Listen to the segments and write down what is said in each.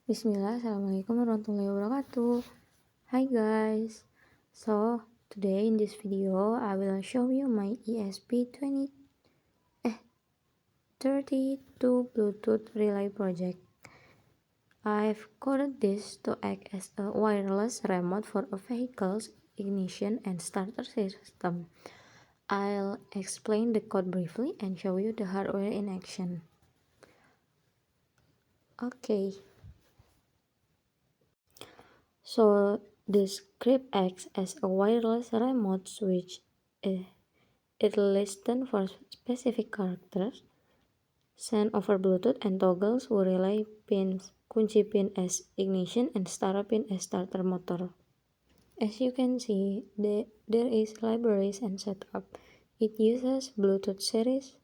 Bismillah, Assalamualaikum warahmatullahi wabarakatuh. Hi guys. So, today in this video, I will show you my ESP32 Bluetooth relay project. I've coded this to act as a wireless remote for a vehicle's ignition and starter system. I'll explain the code briefly and show you the hardware in action. Okay. So the script acts as a wireless remote switch. It listens for specific characters, sends over Bluetooth, and toggles relay pins, kunci pin as ignition and starter pin as starter motor. As you can see, there is libraries and setup. It uses Bluetooth series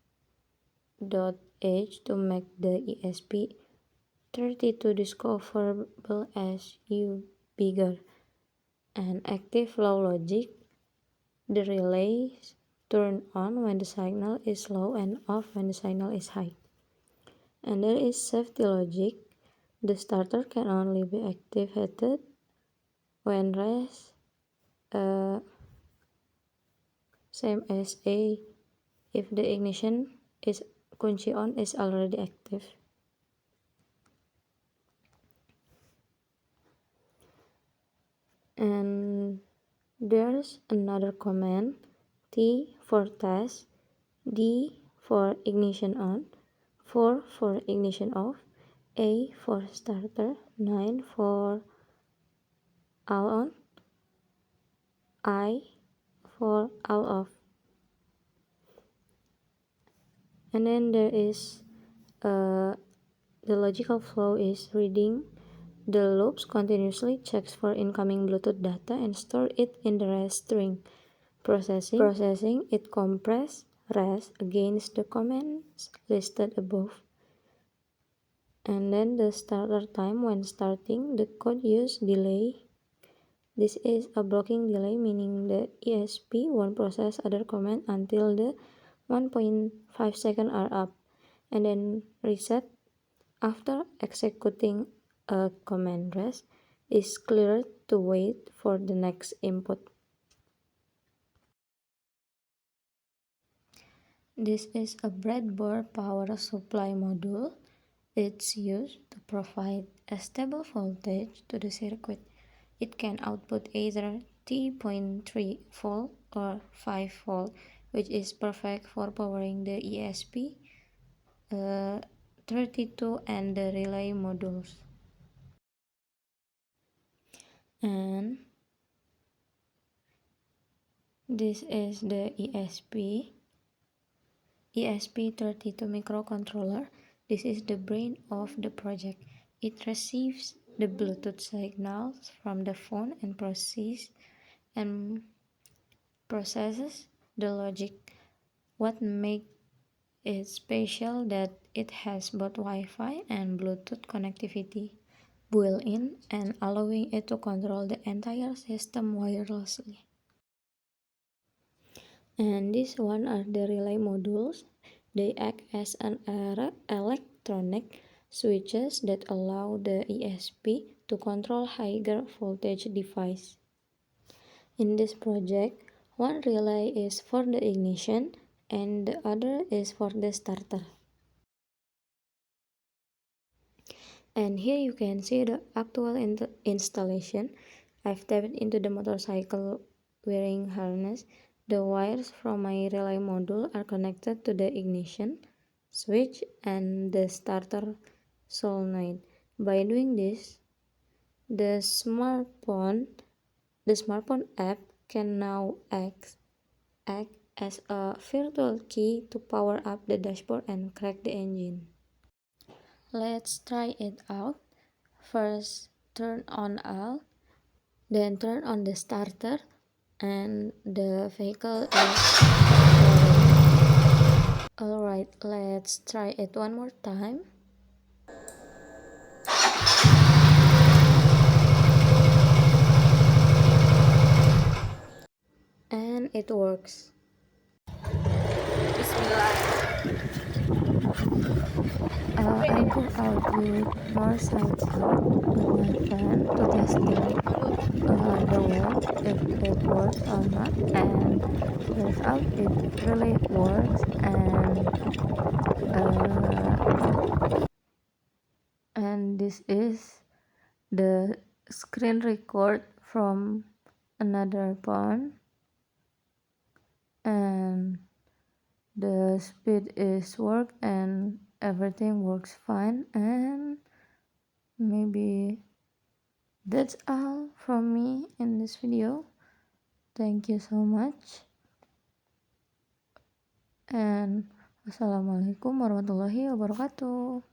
.h to make the ESP32 discoverable as you bigger. And active flow logic, the relays turn on when the signal is low and off when the signal is high. And there is safety logic, the starter can only be activated when rest, same as A if the ignition is kunci on is already active. And there's another command, T for test, D for ignition on, 4 for ignition off, A for starter, 9 for all on, I for all off. And then there is the logical flow is reading the loops continuously, checks for incoming Bluetooth data and store it in the rest string. Processing it compress rest against the commands listed above. And then the starter time when starting, the code use delay. This is a blocking delay, meaning the ESP won't process other command until the 1.5 seconds are up, and then reset after executing a command. Rest is cleared to wait for the next input. This is a breadboard power supply module. It's used to provide a stable voltage to the circuit. It can output either 3.3 volt or 5 volt, which is perfect for powering the ESP32 and the relay modules. And this is the ESP32 microcontroller. This is the brain of the project. It receives the Bluetooth signals from the phone and processes the logic. What makes it special that it has both Wi-Fi and Bluetooth connectivity built-in and allowing it to control the entire system wirelessly. And these one are the relay modules. They act as an electronic switches that allow the ESP to control higher voltage device. In this project, one relay is for the ignition and the other is for the starter. And here you can see the actual installation. I've tapped into the motorcycle wiring harness. The wires from my relay module are connected to the ignition switch and the starter solenoid. By doing this, the smartphone app can now act as a virtual key to power up the dashboard and crack the engine. Let's try it out. First, turn on all, then turn on the starter, and the vehicle is rolling. Alright, let's try it one more time. And it works. Bismillah. I go out with motorcycle with my friend to testing the work if it works or not, and turns out it really works. And this is the screen record from another phone, and the speed is work and everything works fine. And maybe that's all from me in this video. Thank you so much, and wassalamualaikum warahmatullahi wabarakatuh.